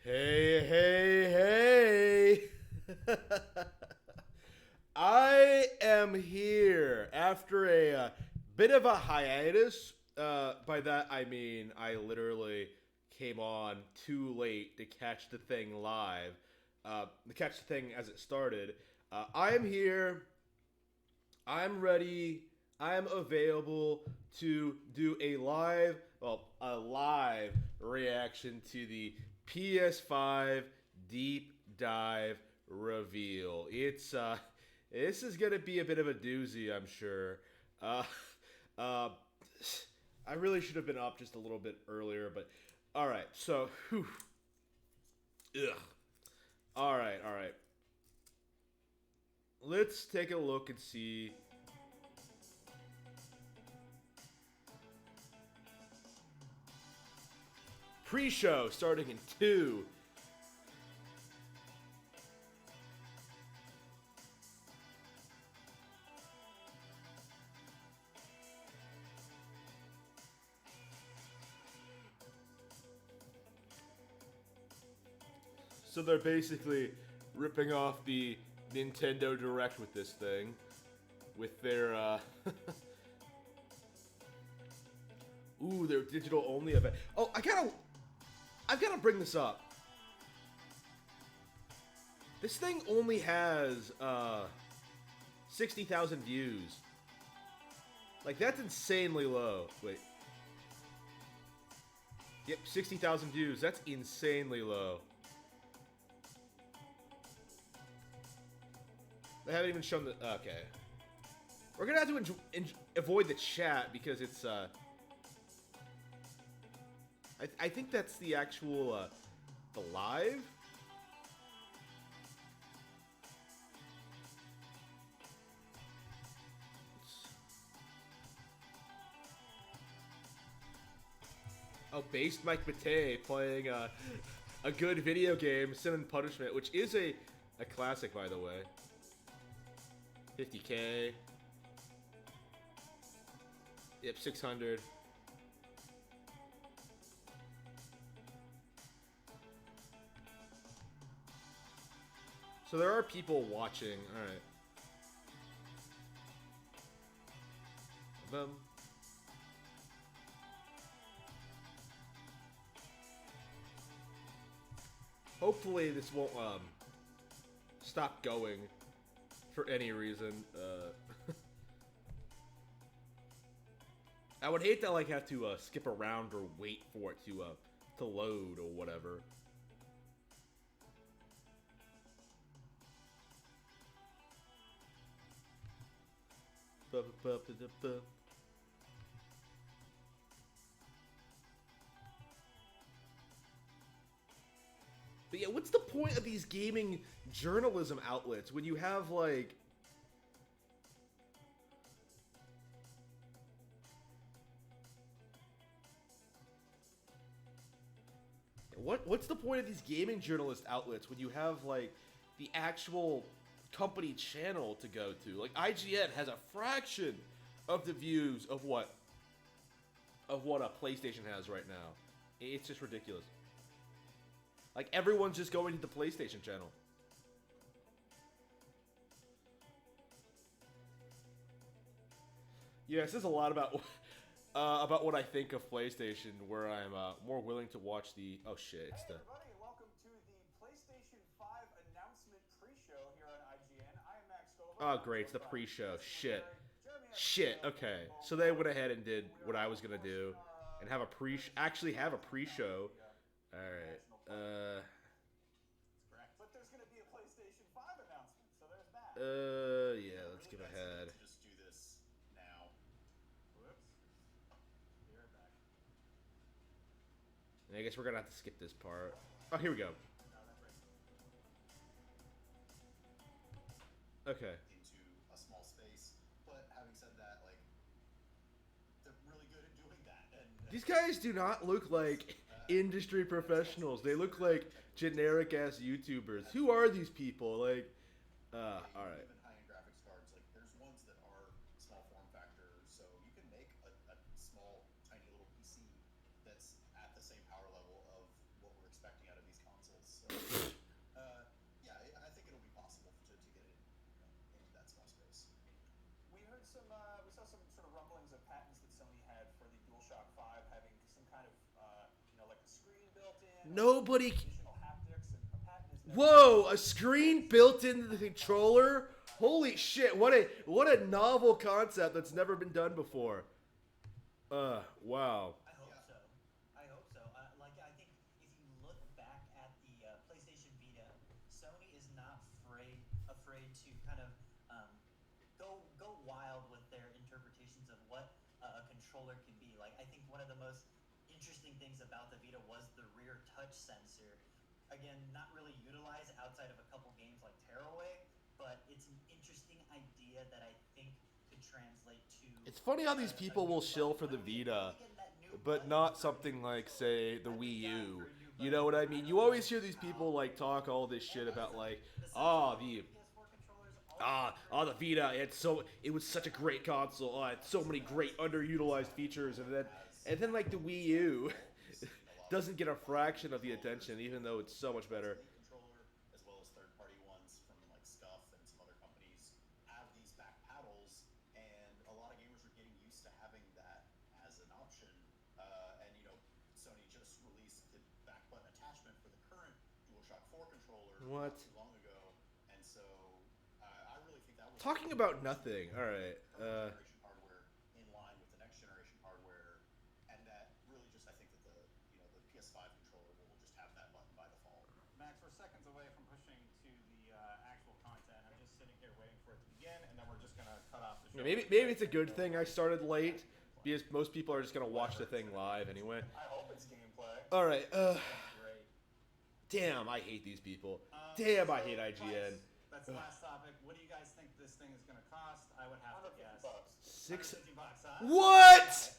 Hey, hey, hey! I am here after a bit of a hiatus. By that I mean I literally came on too late to catch the thing live, to catch the thing as it started. I am here. I'm ready. I'm available to do a live reaction to the PS5 deep dive reveal. This is gonna be a bit of a doozy, I'm sure. Uh, uh, I really should have been up just a little bit earlier, but all right. So, whew, ugh. All right. Let's take a look and see. Pre-show starting in 2. So they're basically ripping off the Nintendo Direct with this thing, with their ooh, their digital only event. Oh, I've gotta bring this up. This thing only has 60,000 views. Like that's insanely low. Wait. Yep, 60,000 views. That's insanely low. They haven't even shown the. Okay. We're gonna have to avoid the chat because it's. I think that's the actual the live. Oh, based Mike Matei playing a good video game, Sin and Punishment, which is a classic, by the way. 50K. Yep, 600. So there are people watching. All right. Hopefully this won't stop going for any reason. I would hate to like have to skip around or wait for it to load or whatever. But yeah, what's the point of these gaming journalism outlets when you have like what's the point of these gaming journalist outlets when you have like the actual company channel to go to? Like IGN has a fraction of the views of what a PlayStation has right now. It's just ridiculous. Like everyone's just going to the PlayStation channel. Yeah, it says a lot about what I think of PlayStation, where I'm more willing to watch the. Oh shit! It's the. Hey everybody, and welcome to the PlayStation 5 announcement pre-show here on IGN. I am Max Goldberg. Oh great! It's the pre-show. Shit. Shit. Okay, so they went ahead and did what I was gonna do, and have a actually have a pre-show. All right. But there's going to be a PlayStation 5 announcement, so there's that. Yeah. Let's skip ahead. Just do this now. Whoops. Be right back. I guess we're gonna have to skip this part. Oh, here we go. Okay. Into a small space, but having said that, like they're really good at doing that. And These guys do not look like industry professionals. They look like generic ass YouTubers. Who are these people? Like, all right. even high-end graphics cards, like there's ones that are small form factor, so you can make a small, tiny little PC that's at the same power level of what we're expecting out of these consoles. we saw some sort of rumblings of patents that Sony had for the DualShock 5 having some kind of like a screen built in, Nobody. additional haptics, and a patent is never Whoa! A screen built into the controller. Holy shit! What a novel concept that's never been done before. Wow. I hope so. I hope so. Like, I think if you look back at the PlayStation Vita, Sony is not afraid to kind of go wild with their interpretations of what a controller can be. Like, I think one of the most interesting things about the Vita was the rear touch sensor. Again, not really utilized outside of a couple games like Tearaway, but it's an interesting idea that I think could translate to. It's funny how these people will shill for the Vita, but not something like, say, the Wii U. You know what I mean? You always hear these people like talk all this shit about like, the Vita. It was such a great console. Oh, it had so many great underutilized features, and then like the Wii U doesn't get a fraction of the attention, even though it's so much better. Controller, as well as third-party ones from like Scuff and some other companies, have these back paddles, and a lot of gamers are getting used to having that as an option. And Sony just released the back button attachment for the current DualShock 4 controller What? not too long ago, and so I really think that was Talking about nothing. All right. current generation hardware in line with the next generation hardware, and that really just I think that the PS5 controller will just have that button by default. Max, we're seconds away from pushing to the actual content. I'm just sitting here waiting for it to begin, and then we're just gonna cut off the show. Maybe it's a good thing I started late, because most people are just gonna watch the thing live anyway. I hope it's gameplay. All right. Great. Damn, I hate these people. Damn, I hate IGN. That's the last topic. What do you guys think this thing is going to cost? I would have to guess. $6. $150, huh? What?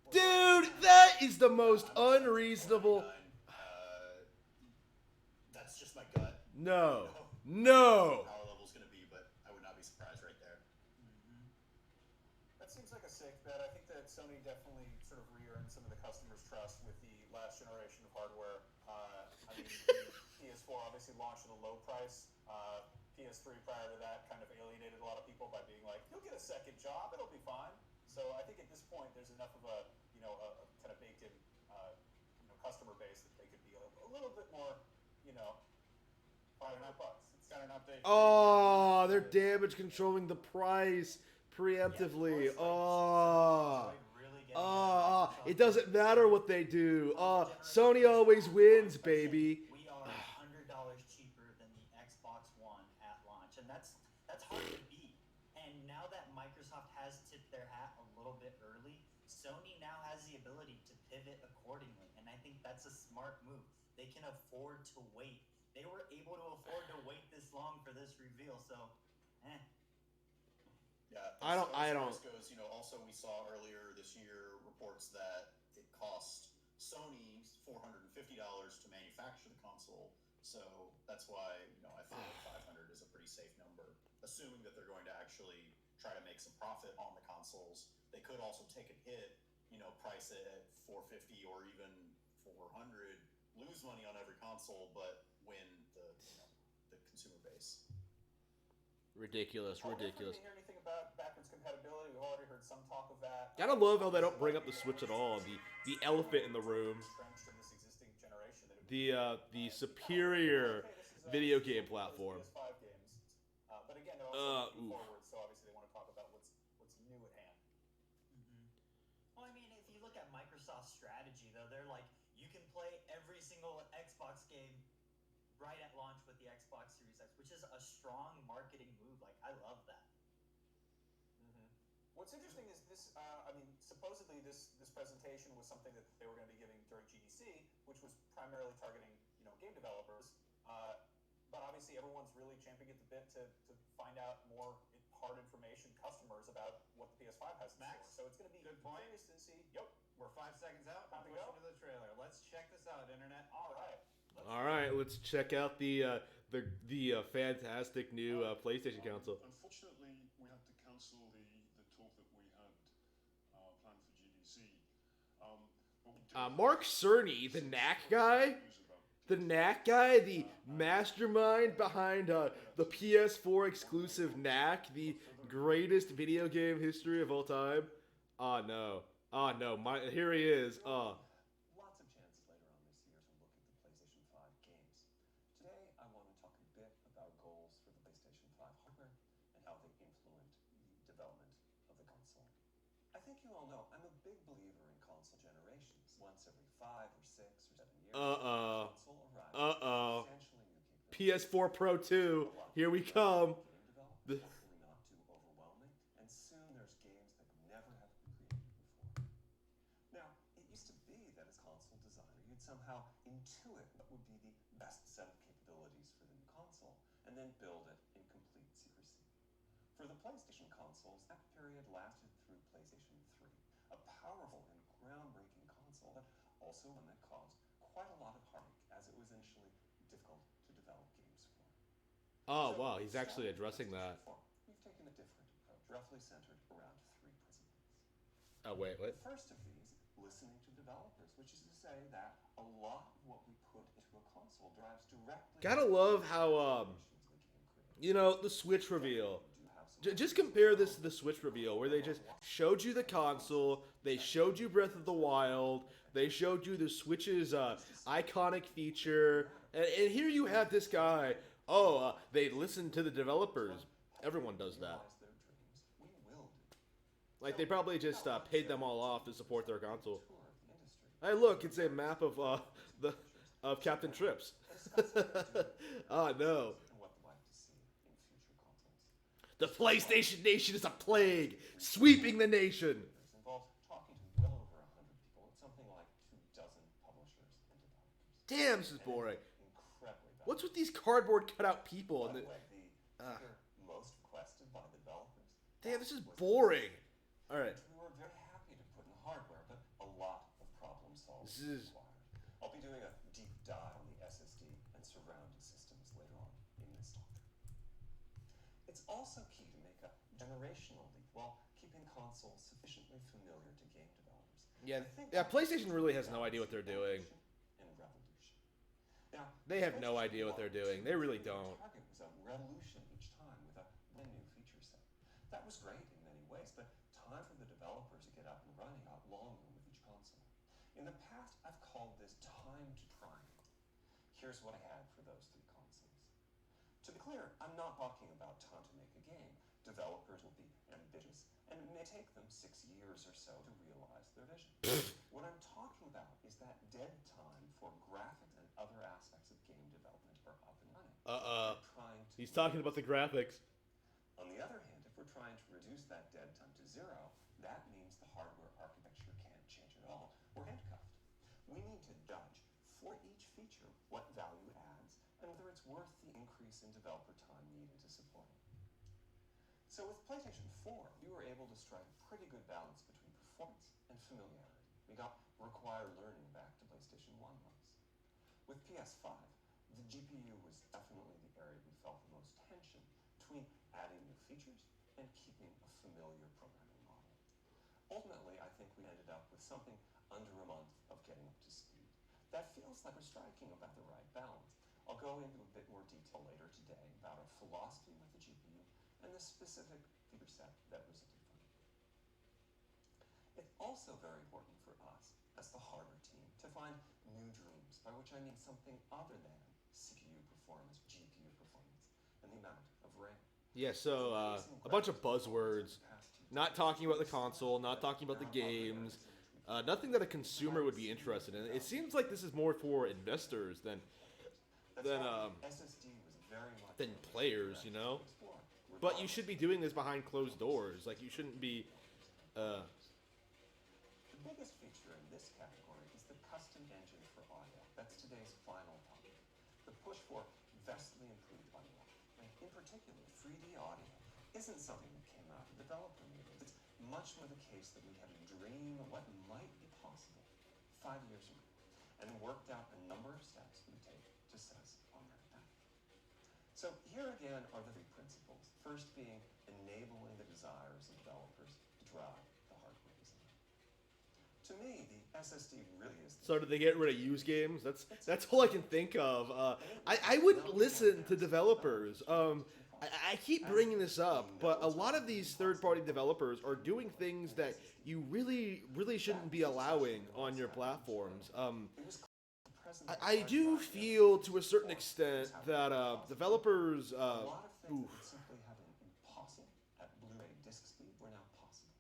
Dude, that is the most unreasonable. That's just my gut. No. Power level's going to be, but I would not be surprised right there. That seems like a safe bet. I think that Sony definitely sort of re-earned some of the customers' trust with the last generation of hardware. I mean, the PS4 obviously launched at a low price. PS3 prior to that kind of alienated a lot of people by being like, "You'll get a second job, it'll be fine." So I think at this point there's enough of a kind of baked in customer base that they could be a little bit more $500. It's got an update. Oh, they're damage controlling the price preemptively. It doesn't matter what they do. Sony always wins, baby. We are $100 cheaper than the Xbox One at launch, and that's hard to beat. And now that Microsoft has tipped their hat a little bit early, Sony now has the ability to pivot accordingly, and I think that's a smart move. They can afford to wait. They were able to afford to wait this long for this reveal, so, Yeah, I don't. Goes, also we saw earlier this year reports that it cost Sony $450 to manufacture the console. So that's why I feel like 500 is a pretty safe number, assuming that they're going to actually try to make some profit on the consoles. They could also take a hit, price it at 450 or even 400, lose money on every console, but win the consumer base. Ridiculous. We didn't hear anything about backwards compatibility. We've already heard some talk of that. Gotta love how they don't bring up the Switch at all. The elephant in the room. Entrenched in this existing generation, that it would The superior video game platform. PS5 games. But again, they're also looking forward, so obviously they want to talk about what's new at hand. Well, I mean, if you look at Microsoft's strategy, though, they're like, you can play every single Xbox game right at launch with the Xbox Series X, which is a strong marketing move. Like, I love that. What's interesting is this. Supposedly this presentation was something that they were going to be giving during GDC, which was primarily targeting game developers. But obviously everyone's really champing at the bit to find out more hard information, customers about what the PS5 has in store. So it's going to be curious to see. Yep, we're 5 seconds out. Time to go to the trailer. Let's check this out, internet. All right, let's check out the fantastic new PlayStation console. Unfortunately, we had to cancel the talk that we had planned for GDC. Mark Cerny, the Knack guy, The Knack guy, the mastermind behind the PS4 exclusive Knack, the greatest video game history of all time. Oh no. Oh no, here he is. Lots of chances later on this year to look at the PlayStation 5 games. Today, I want to talk a bit about goals for the PlayStation 5 hardware and how they influence the development of the console. I think you all know I'm a big believer in console generations. Once every 5 or 6 or 7 years, Uh-oh. the console arrives Uh-oh. with substantially new capabilities. PS4 Pro 2. Here we come. Game development, hopefully not too overwhelming, and soon there's games that would never have been created before. Now, it used to be that as console designer, you'd somehow intuit what would be the best set of capabilities for the new console, and then build it in complete secrecy. For the PlayStation consoles, that period lasted through PlayStation 3, a powerful and groundbreaking console, but also one that caused quite a lot of heartache, as it was initially difficult to develop games for. Oh So, wow, he's actually starting with addressing PlayStation that. 4, we've taken a different approach, roughly centered around 3 principles. Oh wait, what? The first of these, listening to developers, which is to say that a lot of what we put into a console drives directly. Gotta love how you know, the Switch reveal. Just compare this to the Switch reveal, where they just showed you the console, they showed you Breath of the Wild, they showed you the Switch's iconic feature, and here you have this guy. They listened to the developers. Everyone does that. Like, they probably just paid them all off to support their console. Hey, look, it's a map of of Captain Trips. Oh no. The PlayStation Nation is a plague, sweeping the nation. Involves talking to well over 100 people, something like 24 publishers and developers. Damn, this is boring. Incredibly valuable. What's with these cardboard cutout people? By And the way, the figure most requested by the developers. damn, this is was boring. All right. We were very happy to put in hardware, but a lot of problem solving This is- required. I'll be doing a deep dive on the SSD and surrounding systems later on in this talk. It's also key to make a generational leap while keeping consoles sufficiently familiar to game developers. Yeah, I think yeah. PlayStation really has no idea what they're doing. And revolution. Now, They have no idea what they're doing. They really the don't. target was a revolution each time with a brand new feature set. That was great in many ways, but time for the developers to get up and running got longer with each console. In the past, I've called this time to triumph. Here's what I had for those 3 consoles. To be clear, I'm not talking about time to make a game. Developers will be ambitious, and it may take them 6 years or so to realize their vision. What I'm talking about is that dead time for graphics and other aspects of game development are up and running. We're trying to He's talking about the graphics. On the other hand, if we're trying to reduce that dead time to 0, that means the hardware architecture can't change at all. We're handcuffed. We need to judge for each feature what value it adds and whether it's worth the increase in developer time needed to support it. So with PlayStation 4, we were able to strike a pretty good balance between performance and familiarity. We got required learning back to PlayStation 1 was. With PS5, the GPU was definitely the area we felt the most tension between adding new features and keeping a familiar programming model. Ultimately, I think we ended up with something under a month of getting up to speed. That feels like we're striking about the right balance. I'll go into a bit more detail later today about our philosophy with the GPU and the specific feature set that resulted from it. It's also very important for us, as the hardware team, to find new dreams, by which I mean something other than CPU performance, GPU performance, and the amount of RAM. Yeah, so a bunch of buzzwords. Not talking about the console, not talking about the games. Nothing that a consumer would be interested in. It seems like this is more for investors than players, you know? But you should be doing this behind closed doors. Like, you shouldn't be... The biggest feature in this category is the custom engine for audio. That's today's final topic. The push for vastly improved audio. And in particular, 3D audio isn't something that came out of developer meetings. It's much more the case that we had a dream of what might be possible 5 years ago and worked out a number of steps we take to set us on that path. So here again are the 3 principles. First being enabling the desires of developers to drive the hardware design. To me, the SSD really is. So did they get rid of used games? That's all I can think of. I wouldn't listen to developers. I keep bringing this up, but a lot of these third-party developers are doing things that you really shouldn't be allowing on your platforms. I do feel to a certain extent that developers. A lot of things that simply have been impossible at Blu-ray disc speed were now possible.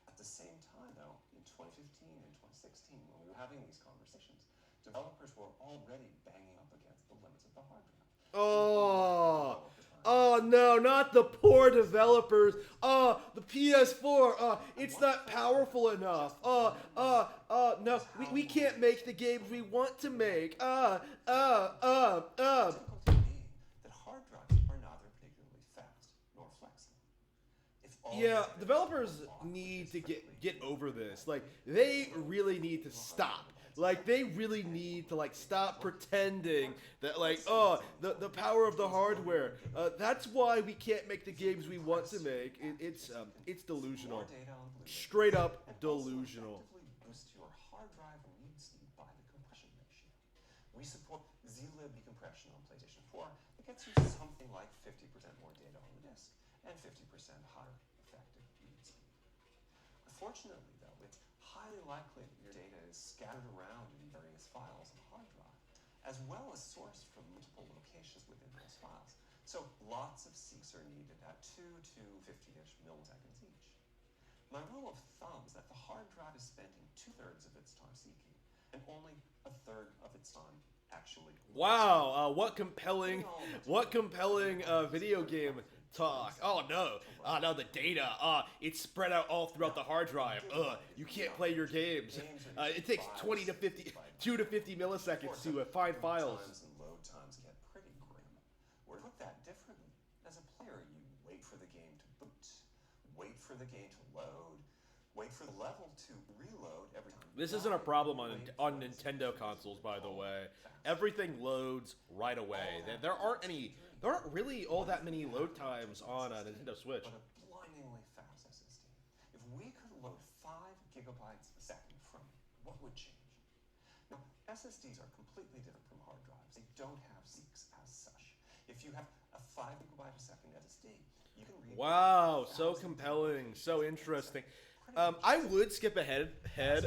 At the same time, though, in 2015 and 2016, when we were having these conversations, developers were already banging up against the limits of the hard drive. Oh no, not the poor developers. The PS4. It's not powerful enough. No, we can't make the games we want to make. Difficulty being that hard drives are neither particularly fast nor flexible. If all Yeah, the developers need to get over this. Like, they really need to stop. Like, they really need to, like, stop pretending that, like, the power of the hardware. That's why we can't make the games we want to make. It's delusional. Straight up delusional. Effectively boost your hard drive read speed by the compression ratio. We support LeeLive decompression on PlayStation 4 that gets you something like 50% more data on the disk and 50% higher effective read speed. Unfortunately, though, it's highly likely that your data is scattered around in various files on the hard drive, as well as sourced from multiple locations within those files. So lots of seeks are needed at 2 to 50-ish milliseconds each. My rule of thumb is that the hard drive is spending 2/3 of its time seeking, and only 1/3 of its time actually. Wow, what compelling video game talk. Oh no, the data. It's spread out all throughout the hard drive. You can't play your games. It takes 2 to 50 milliseconds to find files. Times and load times get pretty grim. Or to put that differently, as a player, you wait for the game to boot, wait for the game to load, wait for the level to reload every time. This isn't a problem on Nintendo consoles, by the way. Everything loads right away. There aren't really all that many load times on a Nintendo Switch. But a blindingly fast SSD. If we could load 5 gigabytes a second from it, what would change? Now, SSDs are completely different from hard drives. They don't have seeks as such. If you have a 5 gigabyte a second SSD, you can read. Wow, so compelling, so interesting. I would skip ahead.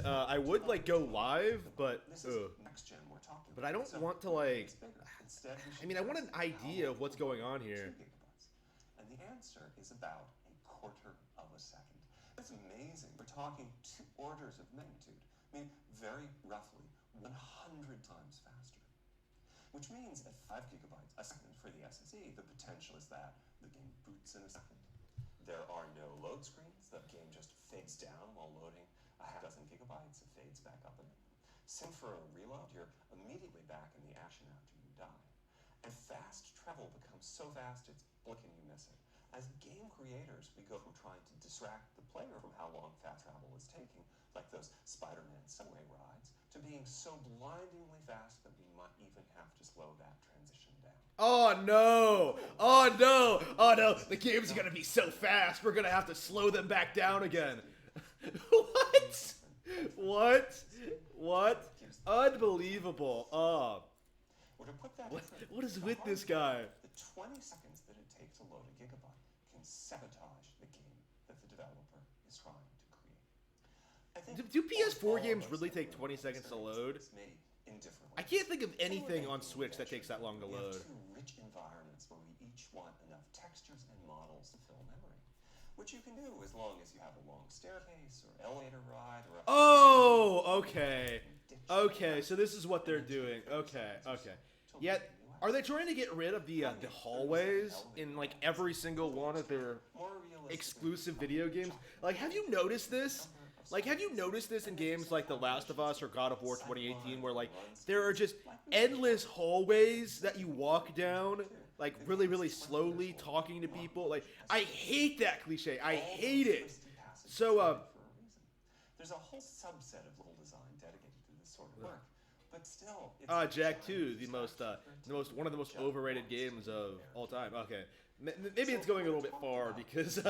I would like go live, but This is next gen we're talking but I about. don't want to like. It's bigger. Instead, we I mean, I want an idea of what's going on here. 2 gigabytes. And the answer is about a quarter of a second. That's amazing. We're talking 2 orders of magnitude. I mean, very roughly 100 times faster. Which means at 5 gigabytes a second for the SSD, the potential is that the game boots in a second. There are no load screens. The game just fades down while loading a half dozen gigabytes. It fades back up again. Same for a reload. You're immediately back in the action after you die. And fast travel becomes so fast it's blink and you miss it. As game creators, we go from trying to distract the player from how long fast travel is taking, like those Spider-Man subway rides, to being so blindingly fast that we might even have to slow that transition down. Oh no! Oh no! Oh no! The game's gonna be so fast, we're gonna have to slow them back down again. What? What? Unbelievable. Oh. Or to put that What is with this guy? The 20 seconds that it takes to load a gigabyte can sabotage the game that the developer is trying to create. I think Do PS4 games really take 20 seconds to load? Maybe in different I ways. can't think of anything on Switch that takes that long to We have load. 2 rich environments where we each want enough textures and models to fill memory, which you can do as long as you have a long staircase or elevator ride or a Oh, okay. Okay, so this is what they're doing. Okay. Yet, are they trying to get rid of the hallways in like every single one of their exclusive video games? Like, have you noticed this? Like, have you noticed this in games like The Last of Us or God of War 2018, where like there are just endless hallways that you walk down, like really slowly, talking to people? Like, I hate that cliche. I hate it. So, There's a whole subset of level design dedicated to this sort of work, But still, it's Jack 2, giant one of the most Jack overrated wants to games be of there. all time. Okay, maybe it's going a little bit far because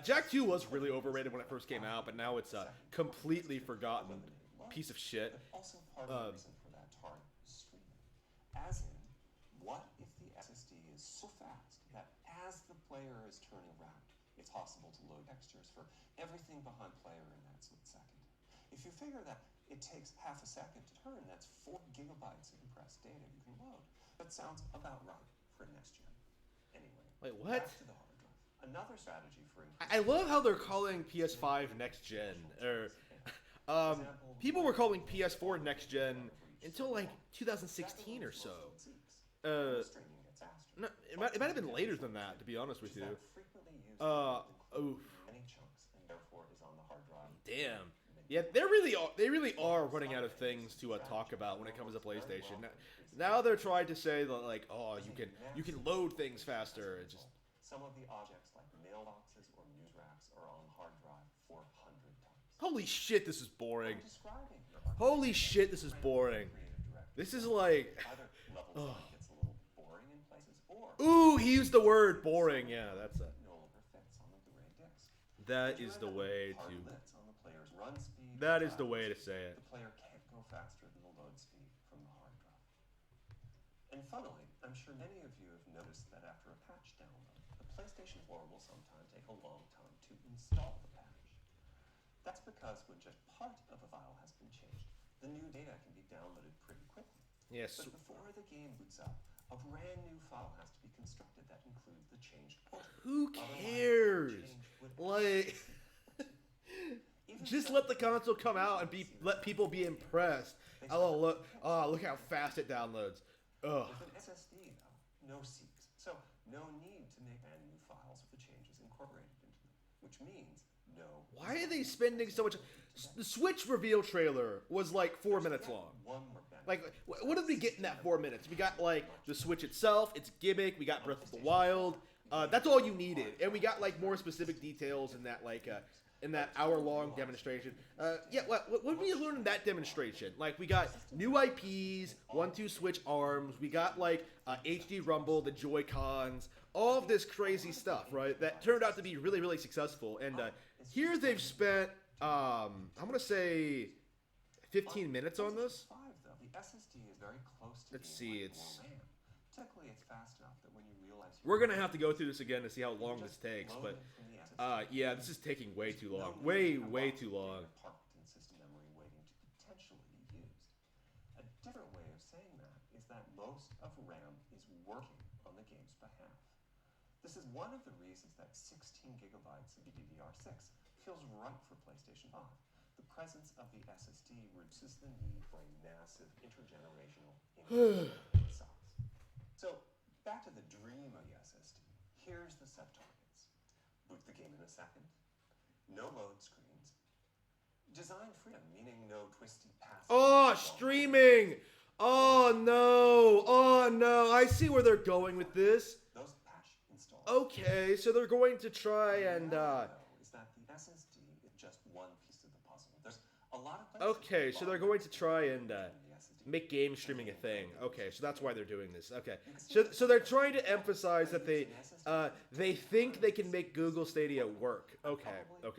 Jack 2 was really overrated when it first came out, but now it's a completely forgotten piece of shit. But also part of the reason for that target is streaming. As in, what if the SSD is so fast that as the player is turning around, it's possible to load textures for everything behind player in that split second? If you figure that it takes half a second to turn, that's 4 gigabytes of compressed data you can load. That sounds about right for next gen. Anyway, Wait, what? back to the hard drive. Another strategy for I love how they're calling PS5 next gen, or people were calling PS4 next gen until like 2016 or so. No, it might have been later than that, to be honest with you. Oof. Damn. Yeah, they really are running out of things to talk about when it comes to PlayStation. Now they're trying to say that like, oh, you can load things faster. It's just some of the objects like mailboxes or news racks are on hard drive 400 times. Holy shit, this is boring. I'm describing your Holy shit, this is boring. This is like, either level design gets a little boring in places, or ooh, he used the word boring. Yeah, that's a. no longer fits on the Blu-ray disc. That You is end the up with way hard to. lits on the player's run speed. That is the way to say it. The player can't go faster than the load speed from the hard drive. And funnily, I'm sure many of you have noticed that after a patch download, the PlayStation 4 will sometimes take a long time to install the patch. That's because when just part of a file has been changed, the new data can be downloaded pretty quickly. Yes. But before the game boots up, a brand new file has to be constructed that includes the changed portion. Who Otherwise, cares? the change would Like, just let the console come out and let people be impressed. Oh look how fast it downloads. Ugh. With an SSD, though, no seeks. So, no need to make brand new files with the changes incorporated into them, which means no. Why are they spending so much? The Switch reveal trailer was like 4 minutes long. One more benefit. Like, what did we get in that 4 minutes? We got like the Switch itself, its gimmick. We got Breath of the Wild. That's all you needed, and we got like more specific details in that in that hour-long demonstration. Yeah, what did we learn in that demonstration? Like, we got new IPs, 1-2 Switch arms. We got like HD Rumble, the Joy-Cons, all of this crazy stuff, right? That turned out to be really, really successful. And here they've spent, I'm gonna say, 15 minutes on this. The SSD is very close to Let's being see, like it's. more RAM. Typically, it's fast enough that when you realize We're gonna have to go through this again to see how long this takes, but yeah, this is taking way too long. Way too long. Parked in system memory waiting to potentially be used. A different way of saying that is that most of RAM is working on the game's behalf. This is one of the reasons that 16 gigabytes of DDR6 feels right for PlayStation 5. The presence of the SSD reduces the need for a massive intergenerational increase in size. So, back to the dream of the SSD. Here's the set targets. Boot the game in a second. No load screens. Design freedom, meaning no twisty paths. Oh, streaming! Oh no! I see where they're going with this. Those patch installs. Okay, so they're going to try and Is that the SSD is just one piece of the puzzle. There's a lot of places. okay, so they're going to try and make game streaming a thing. Okay, so that's why they're doing this. Okay, so they're trying to emphasize that they think they can make Google Stadia work. Okay,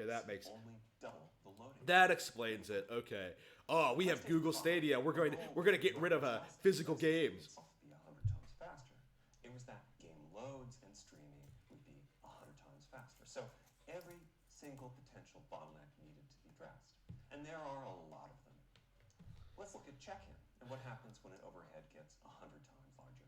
that makes Only double the loading. that explains it. Okay. Oh, we have Google Stadia. We're going to get rid of physical games. Be 100 times faster. It was that game loads and streaming would be 100 times faster. So every single potential bottleneck needed to be addressed, and there are a lot of them. Let's look at check-in and what happens when an overhead gets 100 times larger.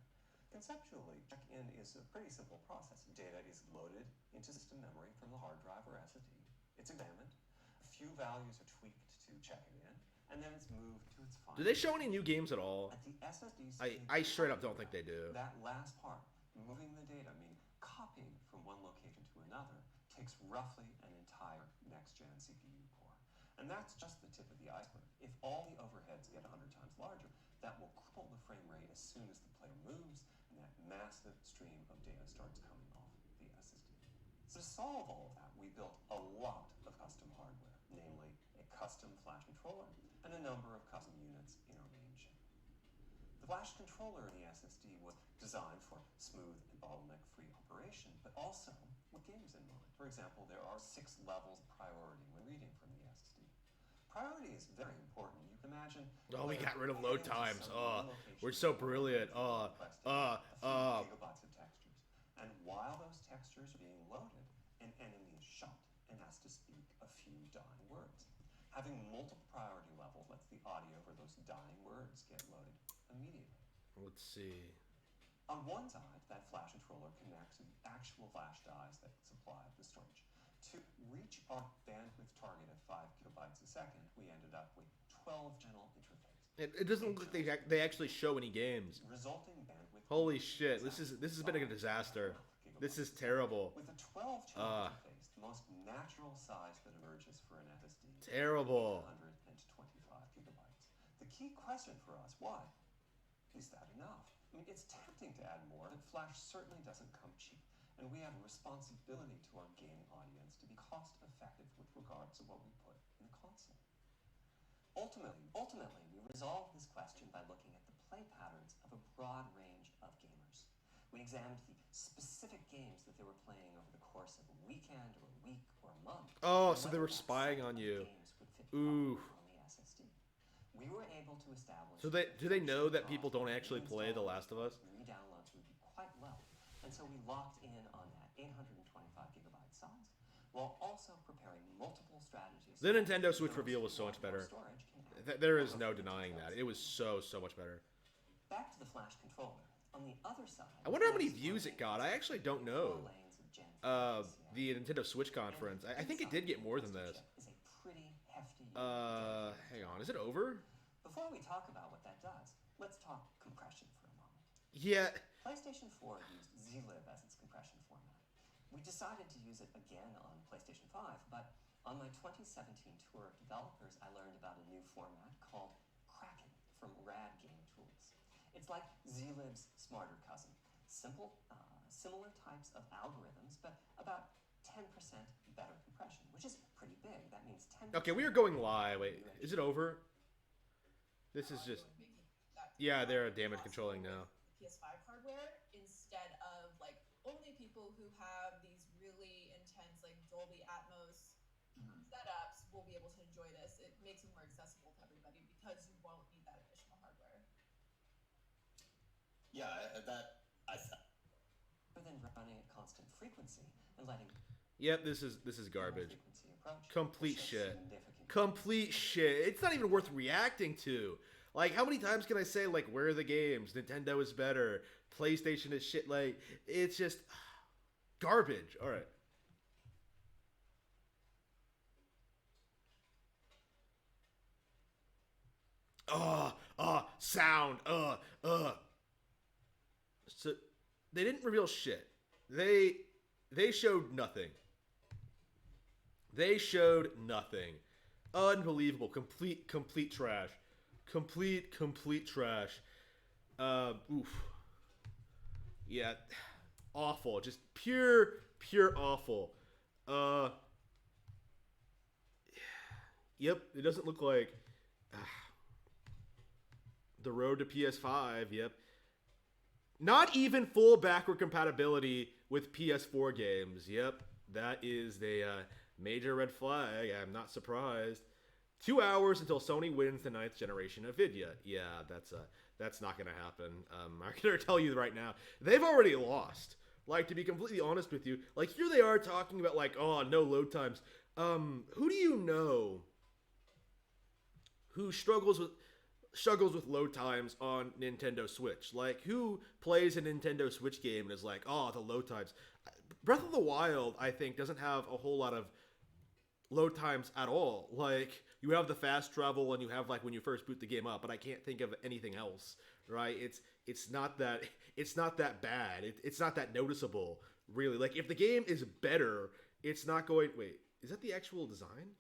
Conceptually, check-in is a pretty simple process. Data is loaded into system memory from the hard drive or SSD. It's examined. A few values are tweaked to check it in, and then it's moved to its final. Do they show any new games at all? At the SSD I straight up don't think they do. That last part, moving the data, meaning copying from one location to another, takes roughly an entire next-gen CPU core. And that's just the tip of the iceberg. If all the overheads get 100 times larger, that will cripple the frame rate as soon as the player moves, and that massive stream of data starts coming off the SSD. So to solve all of that, we built a lot of custom hardware, namely a custom flash controller and a number of custom units in our main chip. flash controller in the SSD was designed for smooth and bottleneck-free operation, but also with games in mind. For example, there are 6 levels of priority when reading from the SSD. Priority is very important. You can imagine... Oh, we got rid of load times. Oh, we're so brilliant. A few gigabytes of textures. And while those textures are being loaded, an enemy is shot and has to speak a few dying words. Having multiple priority levels lets the audio for those dying words get loaded immediately. Let's see. On one side, that flash controller connects to the actual flash dies that supply the storage. To reach our bandwidth target of 5 gigabytes a second, we ended up with 12 channel interface. It doesn't look like they actually show any games. Resulting bandwidth. Holy shit! This has been a disaster. This is terrible. With a 12 channel interface, the most natural size that emerges for an SSD. Terrible. 125 gigabytes. The key question for us: why? Is that enough? I mean, it's tempting to add more, but Flash certainly doesn't come cheap, and we have a responsibility to our gaming audience to be cost-effective with regards to what we put in the console. Ultimately, we resolved this question by looking at the play patterns of a broad range of gamers. We examined the specific games that they were playing over the course of a weekend or a week or a month. Oh, so they were spying on you. Ooh. On the SSD. We were able to establish... So do they know that people don't actually play The Last of Us? Re-downloads would be quite low, and so we locked in on that 825 gigabyte size, while also preparing multiple strategies. The Nintendo Switch reveal was so much better. There is no denying that. It was so much better. Back to the flash controller. On the other side... I wonder how many views it got. I actually don't know. The Nintendo Switch conference. I think it did get more than this. Hang on. Is it over? Before we talk about what that does, let's talk compression for a moment. Yeah. PlayStation 4 used ZLib as its compression format. We decided to use it again on PlayStation 5, but on my 2017 tour of developers, I learned about a new format called Kraken from Rad Game Tools. It's like ZLib's smarter cousin. Simple, similar types of algorithms, but about 10% better compression, which is pretty big. That means 10%. Okay, we are going live. Wait, is it over? This is just... Yeah, they're damage controlling now. PS5 hardware instead of like only people who have these really intense like Dolby Atmos setups will be able to enjoy this. It makes it more accessible to everybody because you won't need that additional hardware. Yeah, Rather than running at constant frequency and letting... Yep, this is garbage. Complete shit. Complete shit. It's not even worth reacting to. Like, how many times can I say, like, where are the games? Nintendo is better. PlayStation is shit. Like, it's just garbage. All right. Sound. So, they didn't reveal shit. They showed nothing. They showed nothing. Unbelievable. Complete trash. Complete trash. Oof. Yeah. Awful. Just pure awful. Yep. It doesn't look like the road to PS5. Yep. Not even full backward compatibility with PS4 games. Yep. That is the major red flag. I'm not surprised. 2 hours until Sony wins the 9th generation of Nvidia. Yeah, that's not gonna happen. I'm gonna tell you right now, they've already lost. Like, to be completely honest with you, like, here they are talking about, like, oh, no load times. Who do you know who struggles with load times on Nintendo Switch? Like, who plays a Nintendo Switch game and is like, oh, the load times? Breath of the Wild, I think, doesn't have a whole lot of load times at all. Like, you have the fast travel and you have, like, when you first boot the game up, but I can't think of anything else, right? It's not that bad. It's not that noticeable, really. Like, if the game is better, it's not going... Wait, is that the actual design?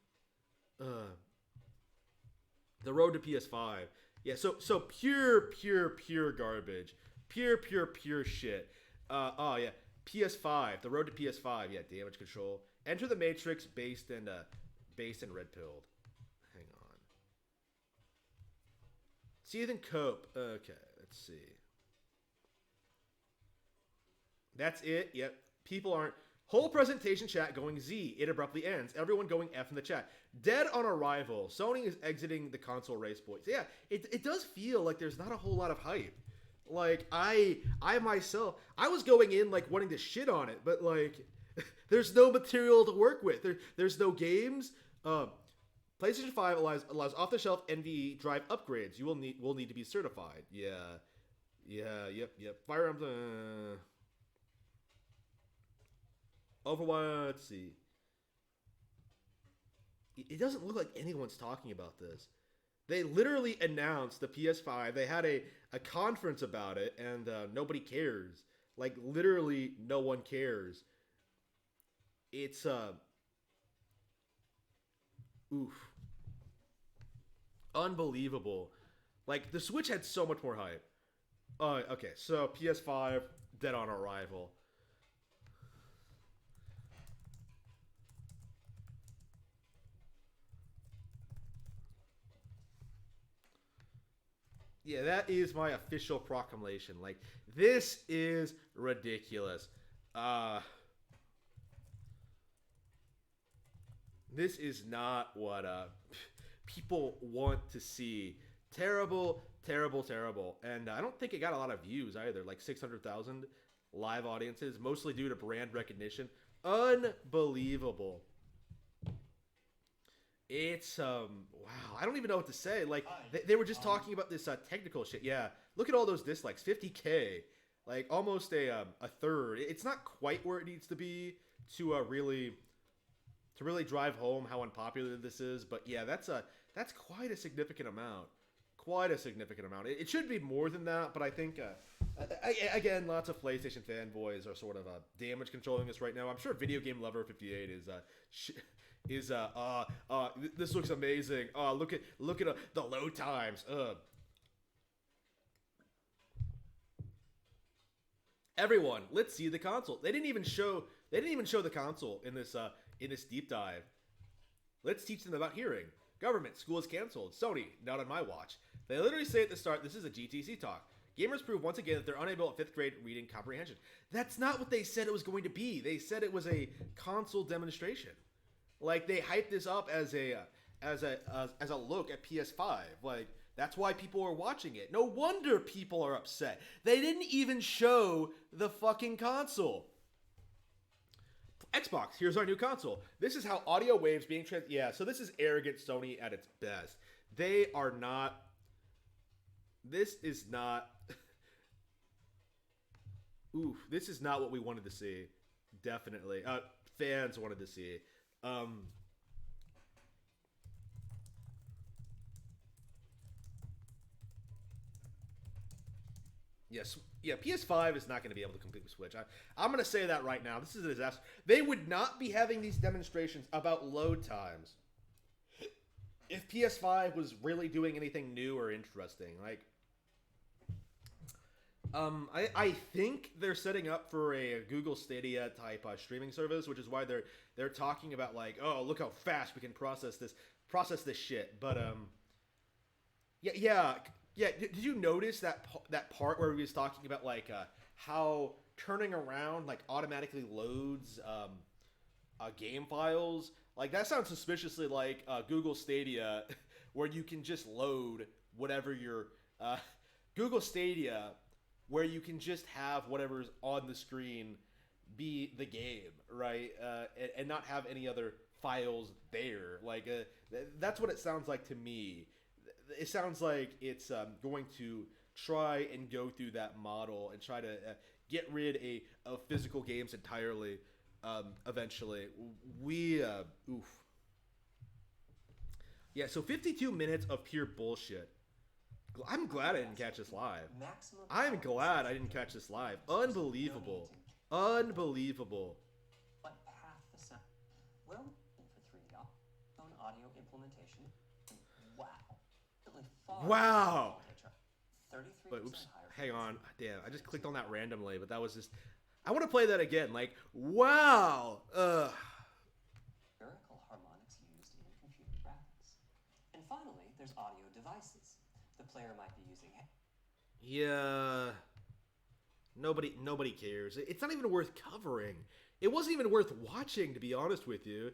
The road to PS5. Yeah, so pure garbage. Pure shit. Oh, yeah. PS5. The road to PS5. Yeah, damage control. Enter the Matrix based and red-pilled. Hang on. See then cope. Okay, Let's see. That's it. Yep. People aren't. Whole presentation chat going Z. It abruptly ends. Everyone going F in the chat. Dead on arrival. Sony is exiting the console race, boys. Yeah, it does feel like there's not a whole lot of hype. Like, I myself, I was going in, like, wanting to shit on it, but, like, there's no material to work with. There's no games. PlayStation 5 allows off-the-shelf NVE drive upgrades. You will need to be certified. Yeah. Yep. Fire Emblem... Overwatch, let's see. It doesn't look like anyone's talking about this. They literally announced the PS5. They had a conference about it, and nobody cares. Like, literally, no one cares. It's, oof. Unbelievable. Like, the Switch had so much more hype. Okay, so PS5, dead on arrival. Yeah, that is my official proclamation. Like, this is ridiculous. This is not what people want to see. Terrible. And I don't think it got a lot of views either. Like 600,000 live audiences, mostly due to brand recognition. Unbelievable. It's wow, I don't even know what to say. Like, they were just talking about this technical shit. Yeah, look at all those dislikes. 50K, like almost a third. It's not quite where it needs to be to really drive home how unpopular this is. But yeah, that's quite a significant amount. It should be more than that, but I think again, lots of PlayStation fanboys are sort of damage controlling this right now. I'm sure Video Game Lover 58 is this looks amazing. Look at the load times. Everyone, let's see the console. They didn't even show the console in this deep dive. Let's teach them about hearing. Government, school is canceled. Sony, not on my watch. They literally say at the start, this is a GTC talk. Gamers prove once again that they're unable at 5th grade reading comprehension. That's not what they said it was going to be. They said it was a console demonstration. Like, they hyped this up as a look at PS5. Like, that's why people are watching it. No wonder people are upset. They didn't even show the fucking console. Xbox, here's our new console. This is how audio waves being yeah, so this is arrogant Sony at its best. They are not... This is not... Oof, this is not what we wanted to see. Definitely. Fans wanted to see. Yes, yeah, PS5 is not going to be able to compete with Switch. I'm going to say that right now. This is a disaster. They would not be having these demonstrations about load times if PS5 was really doing anything new or interesting. Like, I think they're setting up for a Google Stadia type streaming service, which is why they're talking about, like, oh, look how fast we can process this shit. But yeah. Did you notice that part where he was talking about, like, how turning around, like, automatically loads game files? Like, that sounds suspiciously like Google Stadia, where you can just load whatever your Google Stadia, where you can just have whatever's on the screen be the game, right? And not have any other files there. Like, that's what it sounds like to me. It sounds like it's going to try and go through that model and try to get rid of physical games entirely eventually. Oof. Yeah, so 52 minutes of pure bullshit. I'm glad I didn't catch this live. I'm glad I didn't catch this live. Unbelievable. Unbelievable. But half the sound. Well, for $3 on audio implementation. Wow. But oops, hang on. Damn, I just clicked on that randomly, but that was just... I want to play that again. Like, wow. Spherical harmonics used in computer graphics. And finally, there's audio devices. The player might be using Yeah, nobody cares. It's not even worth covering. It wasn't even worth watching, to be honest with you.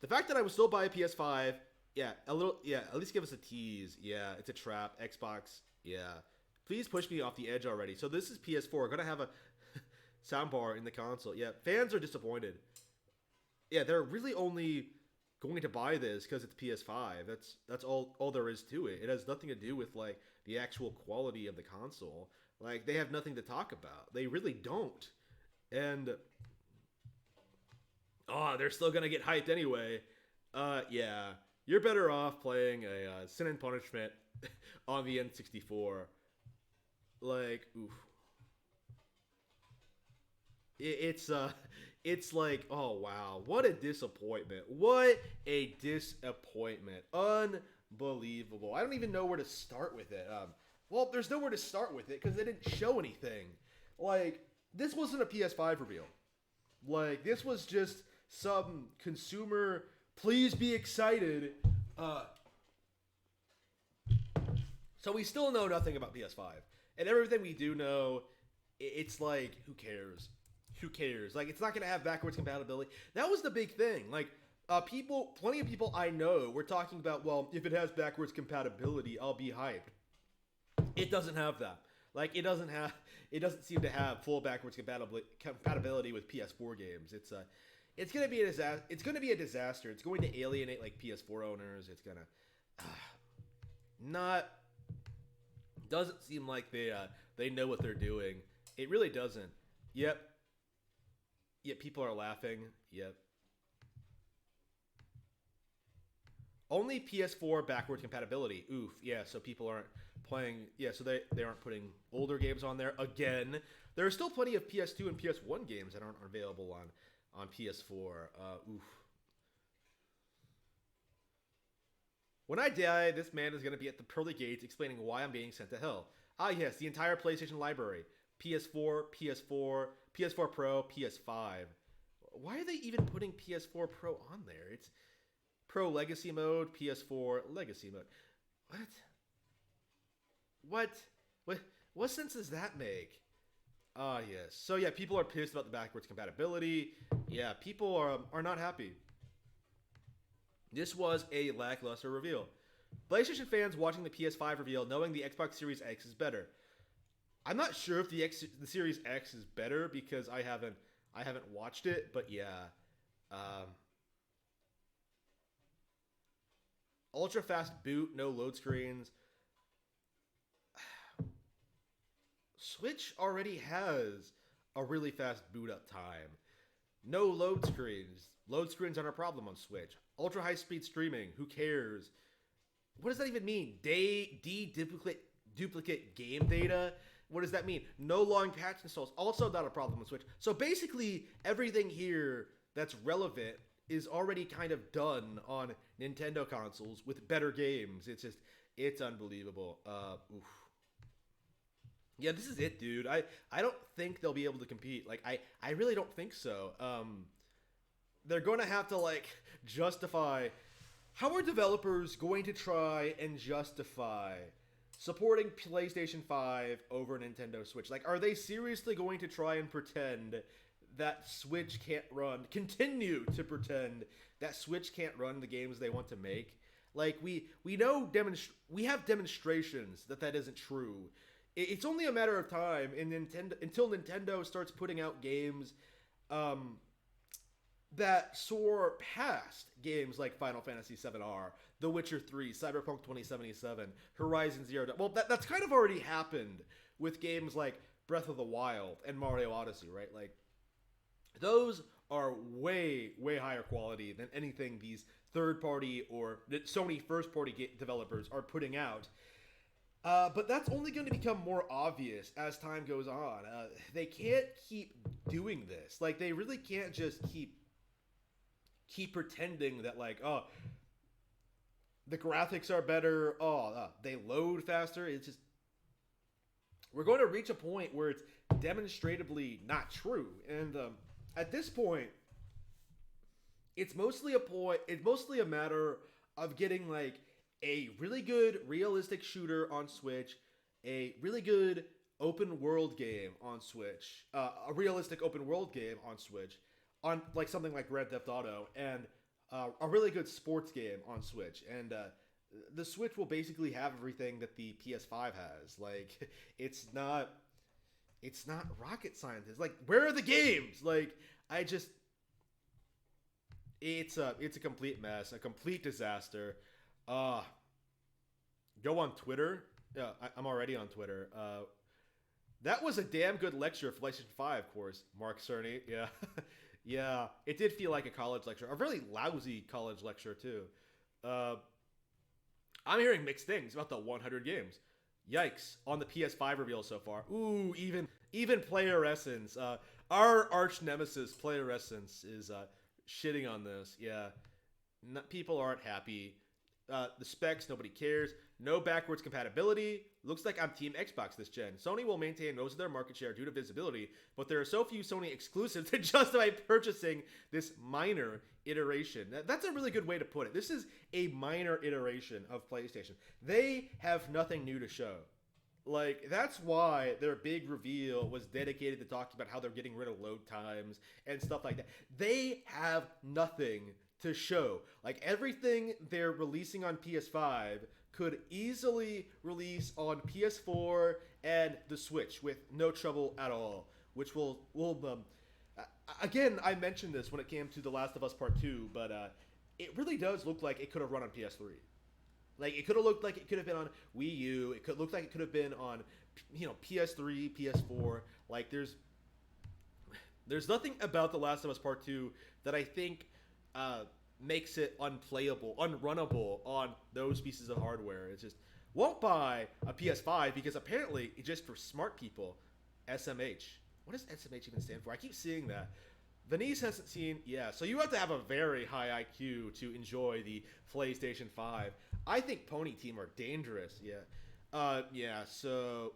The fact that I would still buy a PS5, yeah, a little, yeah, at least give us a tease. Yeah, it's a trap. Xbox, yeah. Please push me off the edge already. So this is PS4. We're gonna have a soundbar in the console. Yeah, fans are disappointed. Yeah, they're really only going to buy this because it's PS5. That's all there is to it. It has nothing to do with like the actual quality of the console. Like they have nothing to talk about. They really don't. And oh, they're still gonna get hyped anyway. Yeah, you're better off playing a Sin and Punishment on the N64. Like, oof. It's like, oh wow, what a disappointment. What a disappointment. Unbelievable. I don't even know where to start with it. Well, there's nowhere to start with it because they didn't show anything. Like, this wasn't a PS5 reveal. Like, this was just some consumer, please be excited. So we still know nothing about PS5. And everything we do know, it's like, who cares? Who cares? Like, it's not going to have backwards compatibility. That was the big thing. Like, plenty of people I know were talking about, well, if it has backwards compatibility, I'll be hyped. It doesn't have that. Like, it doesn't seem to have full backwards compatibility with PS4 games. It's gonna be a disaster. It's gonna be a disaster. It's going to alienate like PS4 owners. It's gonna not. Doesn't seem like they know what they're doing. It really doesn't. Yep. People are laughing. Yep. Only PS4 backward compatibility. Oof. Yeah. So people aren't playing. Yeah. So they aren't putting older games on there again. There are still plenty of PS2 and PS1 games that aren't available on PS4. Oof. When I die, this man is going to be at the pearly gates explaining why I'm being sent to hell. Ah, yes, the entire PlayStation library. PS4, PS4, PS4 Pro, PS5. Why are they even putting PS4 Pro on there? It's Pro Legacy Mode, PS4 Legacy Mode. What sense does that make? Ah, yes. So, yeah, people are pissed about the backwards compatibility. Yeah, people are not happy. This was a lackluster reveal. PlayStation fans watching the PS5 reveal knowing the Xbox Series X is better. I'm not sure if the Series X is better because I haven't watched it, but yeah. Ultra fast boot, no load screens. Switch already has a really fast boot up time. No load screens. Load screens aren't a problem on Switch. Ultra high speed streaming. Who cares? What does that even mean? Duplicate game data? What does that mean? No long patch installs. Also not a problem on Switch. So basically everything here that's relevant is already kind of done on Nintendo consoles with better games. It's unbelievable. Oof. Yeah, this is it, dude. I don't think they'll be able to compete. Like, I really don't think so. They're going to have to, like, justify... How are developers going to try and justify supporting PlayStation 5 over Nintendo Switch? Like, are they seriously going to try and pretend that Switch can't run... Continue to pretend that Switch can't run the games they want to make? Like, we know... We have demonstrations that isn't true. It's only a matter of time until Nintendo starts putting out games that soar past games like Final Fantasy VII-R, The Witcher 3, Cyberpunk 2077, Horizon Zero Dawn. Well, that's kind of already happened with games like Breath of the Wild and Mario Odyssey, right? Like, those are way, way higher quality than anything these third-party or Sony first-party developers are putting out. But that's only going to become more obvious as time goes on. They can't keep doing this. Like, they really can't just keep pretending that, like, oh, the graphics are better. Oh, they load faster. It's just... We're going to reach a point where it's demonstrably not true. And at this point, it's mostly a matter of getting, like, a really good realistic shooter on Switch, a really good open world game on Switch, a realistic open world game on Switch, on like something like Grand Theft Auto, and a really good sports game on Switch, and the Switch will basically have everything that the PS5 has. Like, it's not rocket science. It's like, where are the games? Like, it's a complete mess, a complete disaster. Go on Twitter. Yeah, I'm already on Twitter. That was a damn good lecture for PlayStation 5, of course. Mark Cerny, yeah. Yeah, it did feel like a college lecture. A really lousy college lecture, too. I'm hearing mixed things about the 100 games. Yikes, on the PS5 reveal so far. Ooh, even Player Essence. Our arch nemesis, Player Essence, is shitting on this. Yeah, people aren't happy. The specs, nobody cares. No backwards compatibility. Looks like I'm Team Xbox this gen. Sony will maintain most of their market share due to visibility, but there are so few Sony exclusives to justify purchasing this minor iteration. That's a really good way to put it. This is a minor iteration of PlayStation. They have nothing new to show. Like, that's why their big reveal was dedicated to talking about how they're getting rid of load times and stuff like that. They have nothing to show. Like, everything they're releasing on PS5 could easily release on PS4 and the Switch with no trouble at all, which will again, I mentioned this when it came to The Last of Us Part 2, but it really does look like it could have run on PS3. Like, it could have looked like it could have been on Wii U. It could look like it could have been on, PS3, PS4. Like, there's nothing about The Last of Us Part 2 that I think makes it unplayable, unrunnable on those pieces of hardware. It's just, won't buy a PS5 because apparently it's just for smart people. SMH. What does SMH even stand for? I keep seeing that. Venice hasn't seen, yeah, so you have to have a very high IQ to enjoy the PlayStation 5. I think Pony Team are dangerous, yeah. Yeah, so,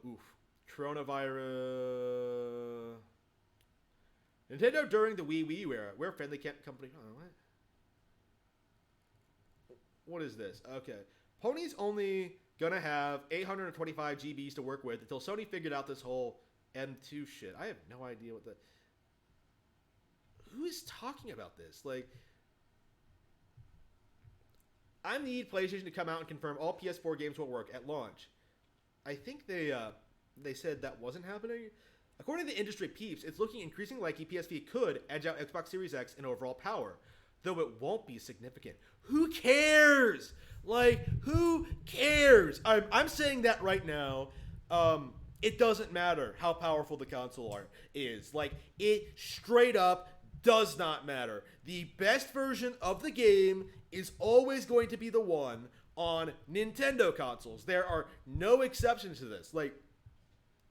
coronavirus. Nintendo during the Wii era. We're a friendly company. Oh, what? What is this? Okay. Pony's only gonna have 825 GBs to work with until Sony figured out this whole M2 shit. I have no idea what the... Who is talking about this? Like, I need PlayStation to come out and confirm all PS4 games will work at launch. I think they said that wasn't happening. According to the industry peeps, it's looking increasingly likely PSP could edge out Xbox Series X in overall power, though it won't be significant. Who cares? Like, who cares? I'm saying that right now. It doesn't matter how powerful the console is. Like, it straight up does not matter. The best version of the game is always going to be the one on Nintendo consoles. There are no exceptions to this. Like,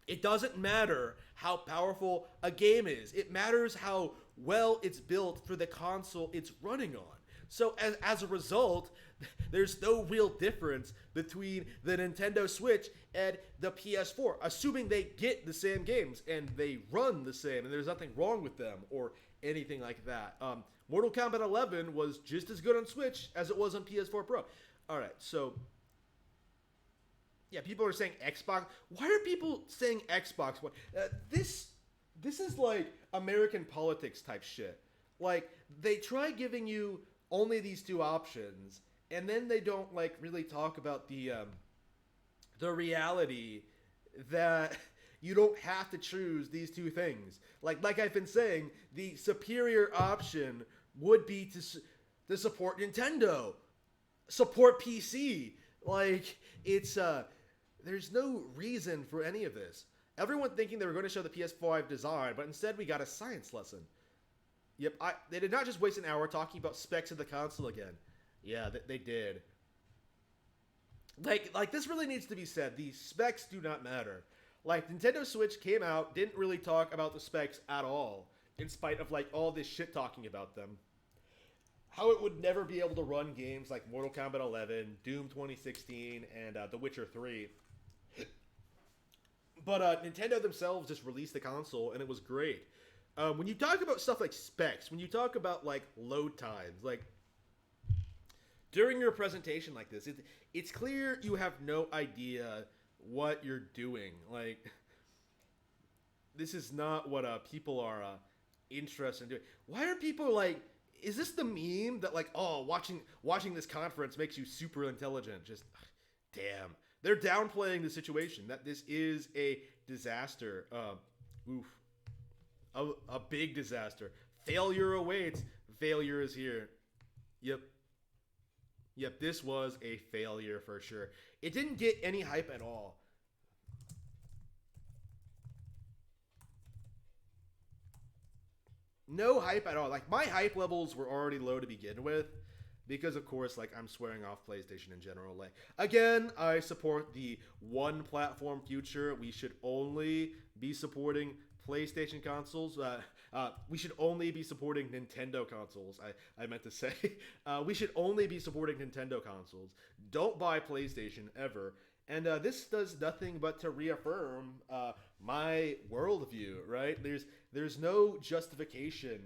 it doesn't matter how powerful a game is. It matters how well it's built for the console it's running on. So as a result, there's no real difference between the Nintendo Switch and the PS4, assuming they get the same games and they run the same and there's nothing wrong with them or anything like that. Mortal Kombat 11 was just as good on Switch as it was on PS4 Pro. All right, so yeah, people are saying Xbox. Why are people saying Xbox? This is like American politics type shit. Like, they try giving you only these two options, and then they don't like really talk about the reality that you don't have to choose these two things. Like I've been saying, the superior option would be to support Nintendo, support PC. Like, it's there's no reason for any of this. Everyone thinking they were going to show the PS5 design, but instead we got a science lesson. Yep, they did not just waste an hour talking about specs of the console again. Yeah, they did. Like this really needs to be said. The specs do not matter. Like, Nintendo Switch came out, didn't really talk about the specs at all, in spite of, like, all this shit talking about them. How it would never be able to run games like Mortal Kombat 11, Doom 2016, and The Witcher 3. But Nintendo themselves just released the console, and it was great. When you talk about stuff like specs, when you talk about, like, load times, like, during your presentation like this, it's clear you have no idea what you're doing. Like, this is not what people are interested in doing. Why are people like? Is this the meme that like, oh, watching this conference makes you super intelligent? Just damn, they're downplaying the situation. That this is a disaster. Oof, a big disaster. Failure awaits. Failure is here. Yep. Yep, this was a failure for sure. It didn't get any hype at all. No hype at all. Like, my hype levels were already low to begin with because, of course, like, I'm swearing off PlayStation in general. Like, again, I support the one platform future. We should only be supporting PlayStation consoles. We should only be supporting Nintendo consoles. I meant to say. We should only be supporting Nintendo consoles. Don't buy PlayStation ever. And this does nothing but to reaffirm my worldview, right? There's no justification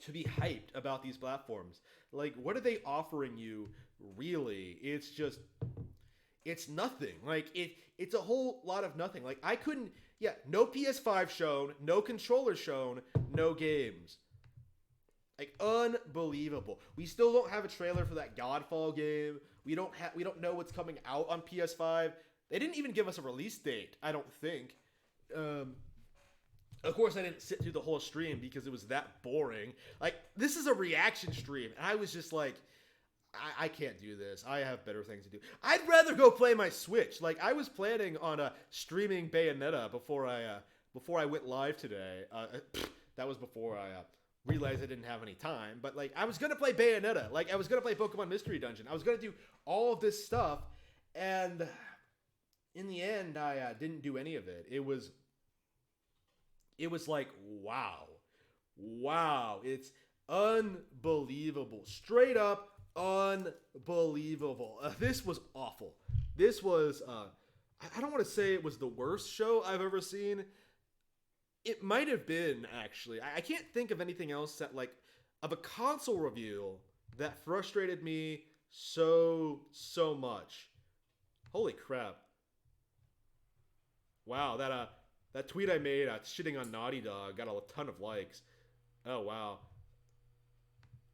to be hyped about these platforms. Like, what are they offering you, really? It's nothing. Like, it's a whole lot of nothing. Like, I couldn't, yeah, no PS5 shown, no controller shown, no games. Like, unbelievable. We still don't have a trailer for that Godfall game. We don't know what's coming out on PS5. They didn't even give us a release date, I don't think. Of course, I didn't sit through the whole stream because it was that boring. Like, this is a reaction stream, and I was just like, I can't do this. I have better things to do. I'd rather go play my Switch. Like, I was planning on streaming Bayonetta before I went live today. That was before I realized I didn't have any time. But, like, I was going to play Bayonetta. Like, I was going to play Pokemon Mystery Dungeon. I was going to do all of this stuff. And in the end, I didn't do any of it. It was like, wow. Wow. It's unbelievable. Straight up unbelievable. This was awful. This was, I don't want to say it was the worst show I've ever seen. It might have been, actually. I can't think of anything else that, like, of a console review that frustrated me so much. Holy crap. Wow, that tweet I made shitting on Naughty Dog got a ton of likes. Oh, wow.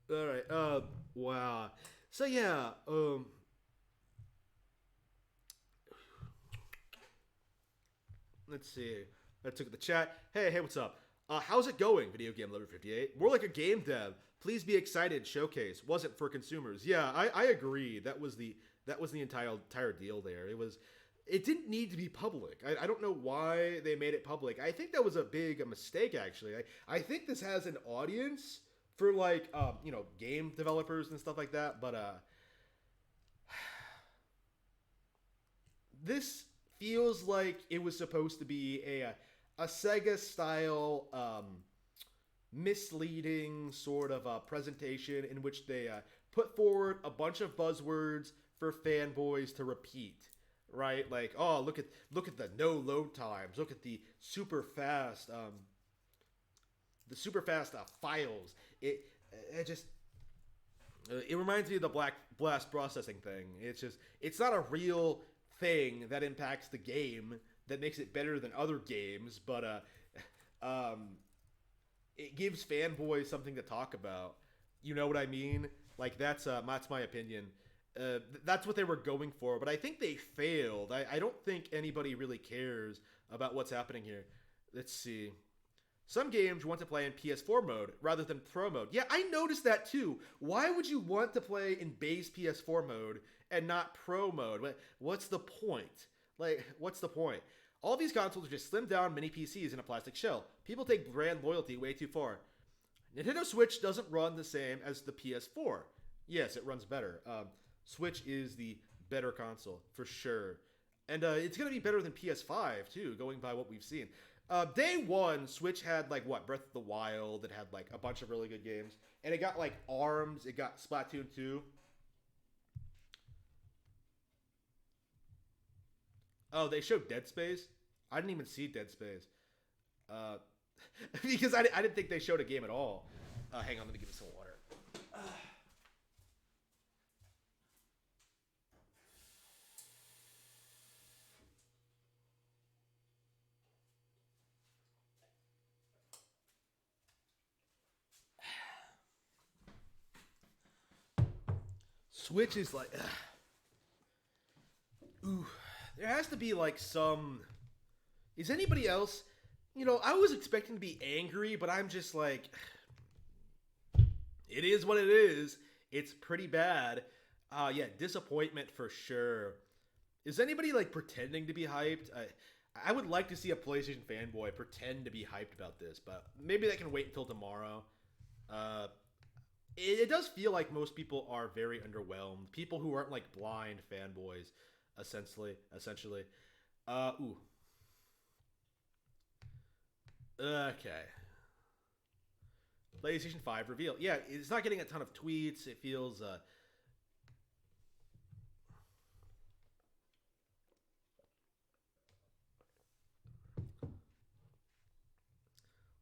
Alright, wow. So, yeah, let's see. I took the chat. Hey, what's up? How's it going, Video Game Lover 58? More like a game dev. Please be excited. Showcase wasn't for consumers. Yeah, I agree. That was the entire deal there. It didn't need to be public. I don't know why they made it public. I think that was a big mistake, actually. I think this has an audience for, like, game developers and stuff like that, but this feels like it was supposed to be a Sega style misleading sort of presentation in which they put forward a bunch of buzzwords for fanboys to repeat, right? Like, oh, look at the no load times, look at the super fast files. It reminds me of the Black Blast processing thing. It's not a real thing that impacts the game that makes it better than other games, but it gives fanboys something to talk about. You know what I mean? Like, that's my opinion. That's what they were going for, but I think they failed. I don't think anybody really cares about what's happening here. Let's see. Some games you want to play in PS4 mode rather than Pro mode. Yeah, I noticed that too. Why would you want to play in base PS4 mode and not Pro mode? What's the point? Like, what's the point? All these consoles are just slimmed down mini PCs in a plastic shell. People take brand loyalty way too far. Nintendo Switch doesn't run the same as the PS4. Yes, it runs better. Switch is the better console, for sure. And it's going to be better than PS5, too, going by what we've seen. Day one, Switch had, like, Breath of the Wild. It had, like, a bunch of really good games. And it got, like, ARMS. It got Splatoon 2. Oh, they showed Dead Space? I didn't even see Dead Space. Because I didn't think they showed a game at all. Hang on, let me give me some water. Switch is like, ooh, there has to be like some. Is anybody else? I was expecting to be angry, but I'm just like, it is what it is. It's pretty bad. Yeah, disappointment for sure. Is anybody like pretending to be hyped? I would like to see a PlayStation fanboy pretend to be hyped about this, but maybe that can wait until tomorrow. It does feel like most people are very underwhelmed. People who aren't like blind fanboys, essentially. Ooh. Okay. PlayStation 5 reveal. Yeah, it's not getting a ton of tweets. It feels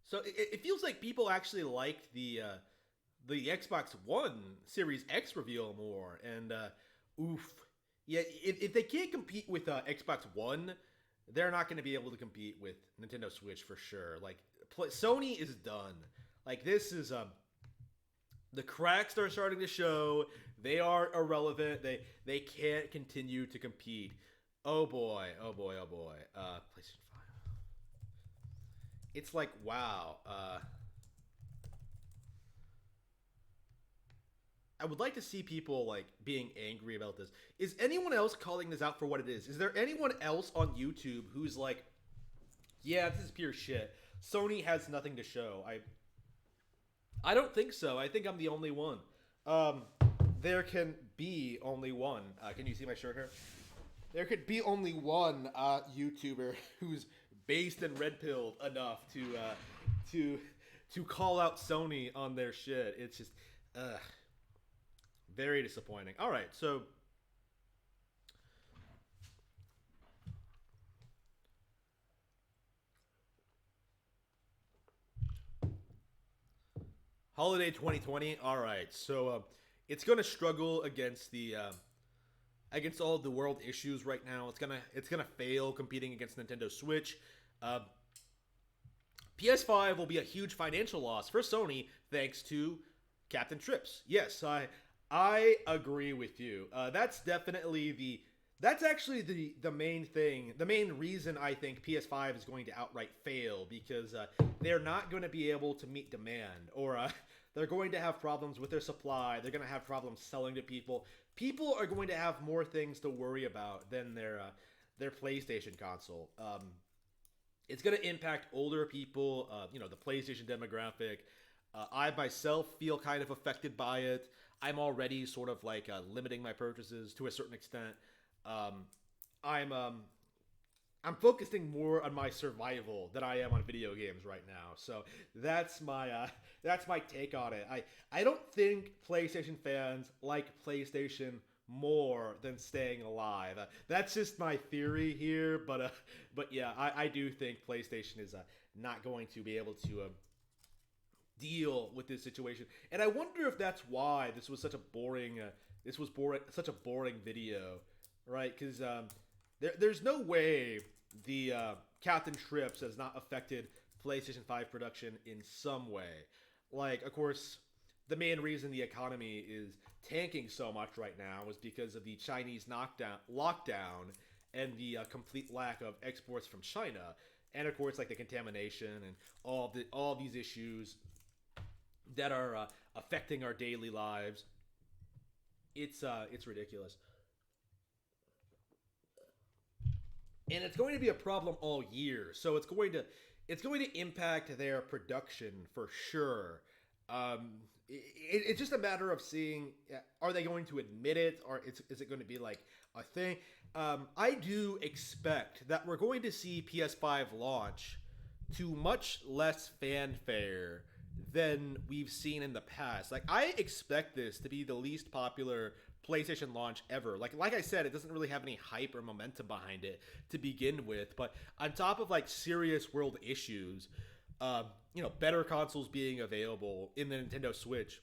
so it feels like people actually liked the Xbox One Series X reveal more, and oof, yeah. If they can't compete with Xbox One, they're not going to be able to compete with Nintendo Switch for sure. Like Sony is done. Like this is the cracks are starting to show. They are irrelevant. They can't continue to compete. Oh boy. PlayStation 5. It's like wow. I would like to see people like being angry about this. Is anyone else calling this out for what it is? Is there anyone else on YouTube who's like, yeah, this is pure shit. Sony has nothing to show. I don't think so. I think I'm the only one. There can be only one. Can you see my shirt here? There could be only one YouTuber who's based and red pilled enough to call out Sony on their shit. It's just very disappointing. All right, so holiday 2020. All right, so it's gonna struggle against the against all the world issues right now. It's gonna fail competing against Nintendo Switch. PS5 will be a huge financial loss for Sony thanks to Captain Trips. Yes, I agree with you. That's actually the main thing, the main reason I think PS5 is going to outright fail, because they're not going to be able to meet demand, or they're going to have problems with their supply. They're going to have problems selling to people. People are going to have more things to worry about than their PlayStation console. It's going to impact older people, the PlayStation demographic. I myself feel kind of affected by it. I'm already sort of like limiting my purchases to a certain extent. I'm focusing more on my survival than I am on video games right now. So that's my take on it. I don't think PlayStation fans like PlayStation more than staying alive. That's just my theory here, but yeah, I do think PlayStation is not going to be able to deal with this situation, and I wonder if that's why this was such a boring video, right? Because there's no way the Captain Trips has not affected PlayStation 5 production in some way. Like, of course, the main reason the economy is tanking so much right now is because of the Chinese lockdown and the complete lack of exports from China, and of course, like the contamination and all these issues that are affecting our daily lives. It's ridiculous. And it's going to be a problem all year. So it's going to impact their production for sure. It's just a matter of seeing, are they going to admit it, or is it going to be like a thing? I do expect that we're going to see PS5 launch to much less fanfare than we've seen in the past. Like, I expect this to be the least popular PlayStation launch ever. Like I said, it doesn't really have any hype or momentum behind it to begin with. But on top of like serious world issues, better consoles being available in the Nintendo Switch,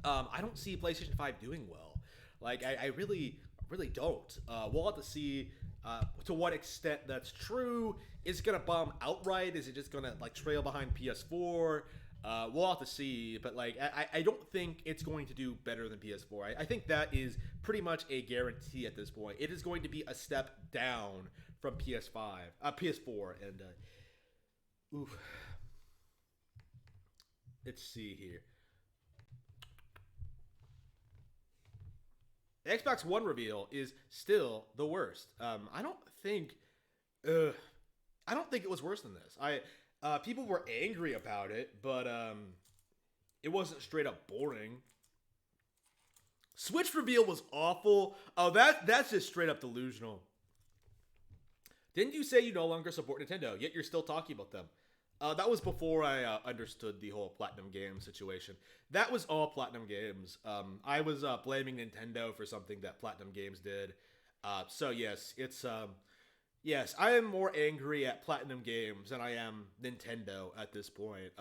I don't see PlayStation 5 doing well. Like, I really don't. We'll have to see To what extent that's true? Is it gonna bomb outright? Is it just gonna like trail behind PS4? We'll have to see, but like I don't think it's going to do better than PS4. I think that is pretty much a guarantee at this point. It is going to be a step down from PS4, and oof. Let's see here. The Xbox One reveal is still the worst. I don't think it was worse than this. People were angry about it, but it wasn't straight up boring. Switch reveal was awful. Oh, that's just straight up delusional. Didn't you say you no longer support Nintendo, yet you're still talking about them? That was before I understood the whole Platinum Games situation. That was all Platinum Games. I was blaming Nintendo for something that Platinum Games did. So yes, yes, I am more angry at Platinum Games than I am Nintendo at this point.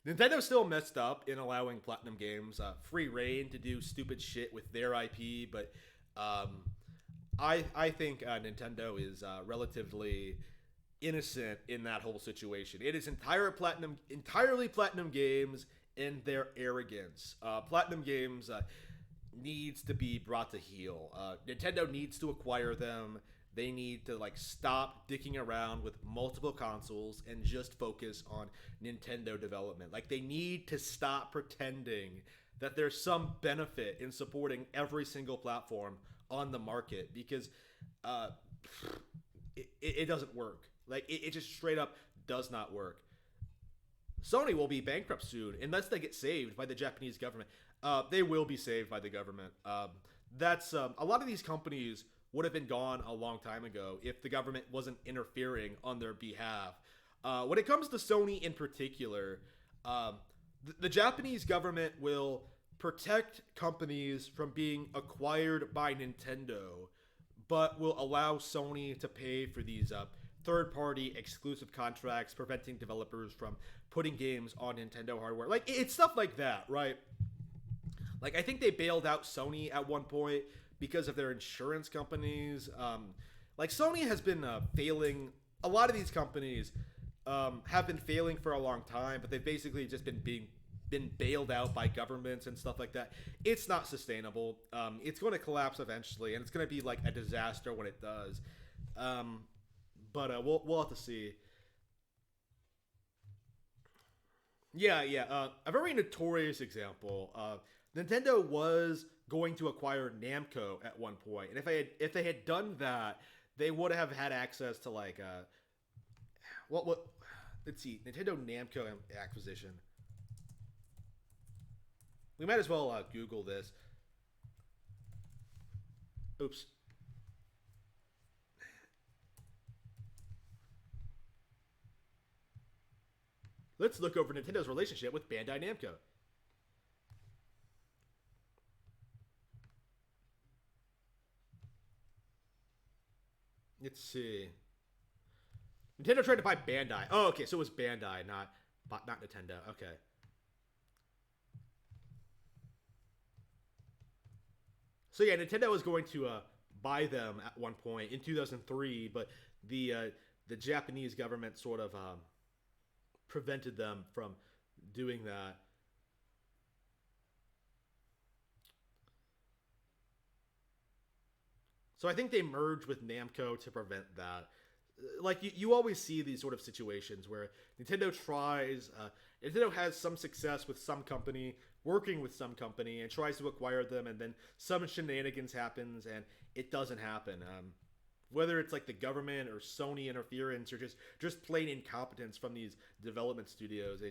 Nintendo still messed up in allowing Platinum Games free reign to do stupid shit with their IP, but I think Nintendo is relatively innocent in that whole situation. It is entirely Platinum Games and their arrogance. Platinum Games needs to be brought to heel. Nintendo needs to acquire them. They need to like stop dicking around with multiple consoles and just focus on Nintendo development. Like they need to stop pretending that there's some benefit in supporting every single platform on the market, because it doesn't work. Like it just straight up does not work. Sony will be bankrupt soon unless they get saved by the Japanese government. They will be saved by the government. That's a lot of these companies would have been gone a long time ago if the government wasn't interfering on their behalf. When it comes to Sony in particular, the Japanese government will protect companies from being acquired by Nintendo, but will allow Sony to pay for these third-party exclusive contracts, preventing developers from putting games on Nintendo hardware. Like, it's stuff like that, right? Like, I think they bailed out Sony at one point because of their insurance companies. Like, Sony has been failing. A lot of these companies have been failing for a long time, but they've basically just been bailed out by governments and stuff like that. It's not sustainable. It's going to collapse eventually, and it's going to be like a disaster when it does. But we'll have to see. Yeah. A very notorious example. Nintendo was going to acquire Namco at one point, and if they had done that, they would have had access to like what? Let's see, Nintendo Namco acquisition. We might as well Google this. Oops. Let's look over Nintendo's relationship with Bandai Namco. Let's see. Nintendo tried to buy Bandai. Oh, okay, so it was Bandai, not Nintendo. Okay. So yeah, Nintendo was going to buy them at one point in 2003, but the Japanese government sort of prevented them from doing that. So I think they merged with Namco to prevent that. Like you always see these sort of situations where Nintendo Nintendo has some success with some company, working with some company, and tries to acquire them, and then some shenanigans happens and it doesn't happen. Whether it's like the government or Sony interference or just plain incompetence from these development studios,